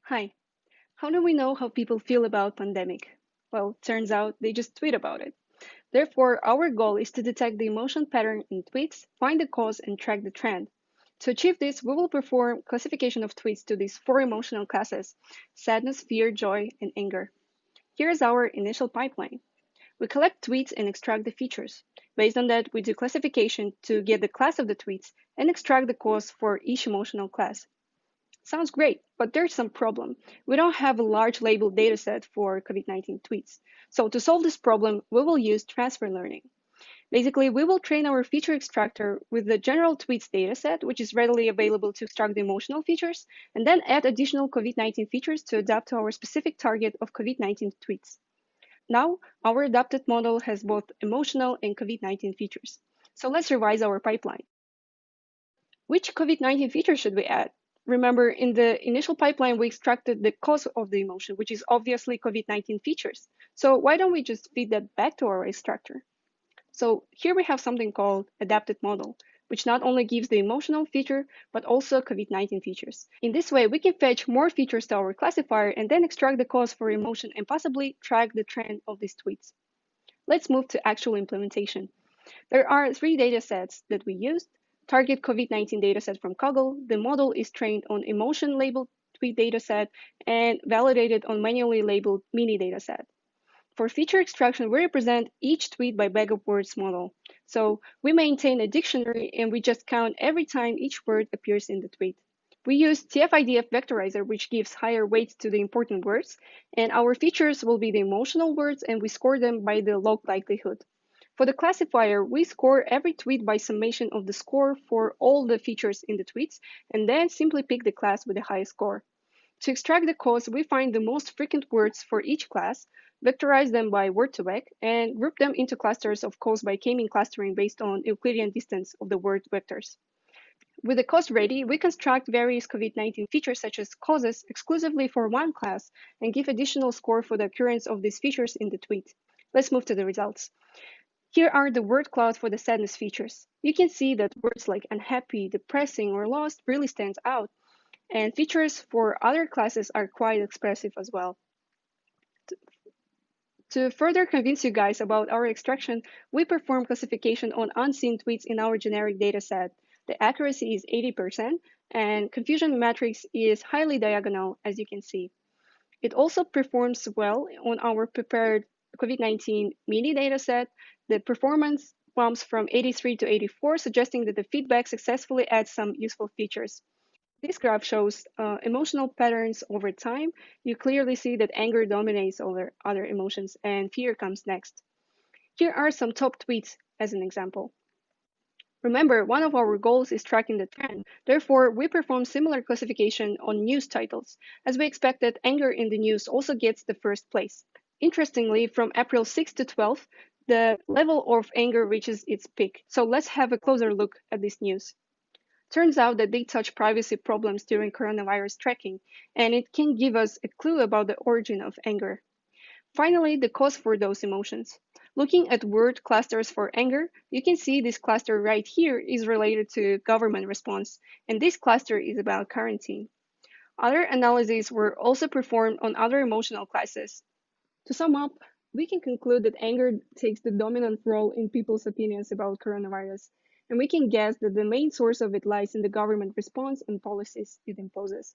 Hi, how do we know how people feel about pandemic? Well, turns out they just tweet about it. Therefore, our goal is to detect the emotion pattern in tweets, find the cause, and track the trend. To achieve this, we will perform classification of tweets to these four emotional classes: sadness, fear, joy, and anger. Here is our initial pipeline. We collect tweets and extract the features. Based on that, we do classification to get the class of the tweets and extract the cause for each emotional class. Sounds great, but there's some problem. We don't have a large labeled dataset for COVID-19 tweets. So to solve this problem, we will use transfer learning. Basically, we will train our feature extractor with the general tweets dataset, which is readily available to extract the emotional features, and then add additional COVID-19 features to adapt to our specific target of COVID-19 tweets. Now, our adapted model has both emotional and COVID-19 features. So let's revise our pipeline. Which COVID-19 feature should we add? Remember, in the initial pipeline, we extracted the cause of the emotion, which is obviously COVID-19 features. So why don't we just feed that back to our extractor? So here we have something called adapted model, which not only gives the emotional feature, but also COVID-19 features. In this way, we can fetch more features to our classifier and then extract the cause for emotion and possibly track the trend of these tweets. Let's move to actual implementation. There are three datasets that we used. Target COVID-19 dataset from Kaggle. The model is trained on emotion labeled tweet dataset and validated on manually labeled mini dataset. For feature extraction, we represent each tweet by bag of words model. So we maintain a dictionary and we just count every time each word appears in the tweet. We use TF-IDF vectorizer, which gives higher weights to the important words, and our features will be the emotional words, and we score them by the log likelihood. For the classifier, we score every tweet by summation of the score for all the features in the tweets, and then simply pick the class with the highest score. To extract the cause, we find the most frequent words for each class, vectorize them by word2vec, and group them into clusters of cause by k-mean clustering based on Euclidean distance of the word vectors. With the cause ready, we construct various COVID-19 features such as causes exclusively for one class and give additional score for the occurrence of these features in the tweet. Let's move to the results. Here are the word cloud for the sadness features. You can see that words like unhappy, depressing, or lost really stands out, and features for other classes are quite expressive as well. To further convince you guys about our extraction, we perform classification on unseen tweets in our generic dataset. The accuracy is 80%, and confusion matrix is highly diagonal, as you can see. It also performs well on our prepared COVID-19 mini dataset. The performance bumps from 83 to 84, suggesting that the feedback successfully adds some useful features. This graph shows emotional patterns over time. You clearly see that anger dominates over other emotions and fear comes next. Here are some top tweets as an example. Remember, one of our goals is tracking the trend. Therefore, we perform similar classification on news titles, as we expect that anger in the news also gets the first place. Interestingly, from April 6 to 12, the level of anger reaches its peak. So let's have a closer look at this news. Turns out that they touch privacy problems during coronavirus tracking, and it can give us a clue about the origin of anger. Finally, the cause for those emotions. Looking at word clusters for anger, you can see this cluster right here is related to government response, and this cluster is about quarantine. Other analyses were also performed on other emotional classes. To sum up, we can conclude that anger takes the dominant role in people's opinions about coronavirus, and we can guess that the main source of it lies in the government response and policies it imposes.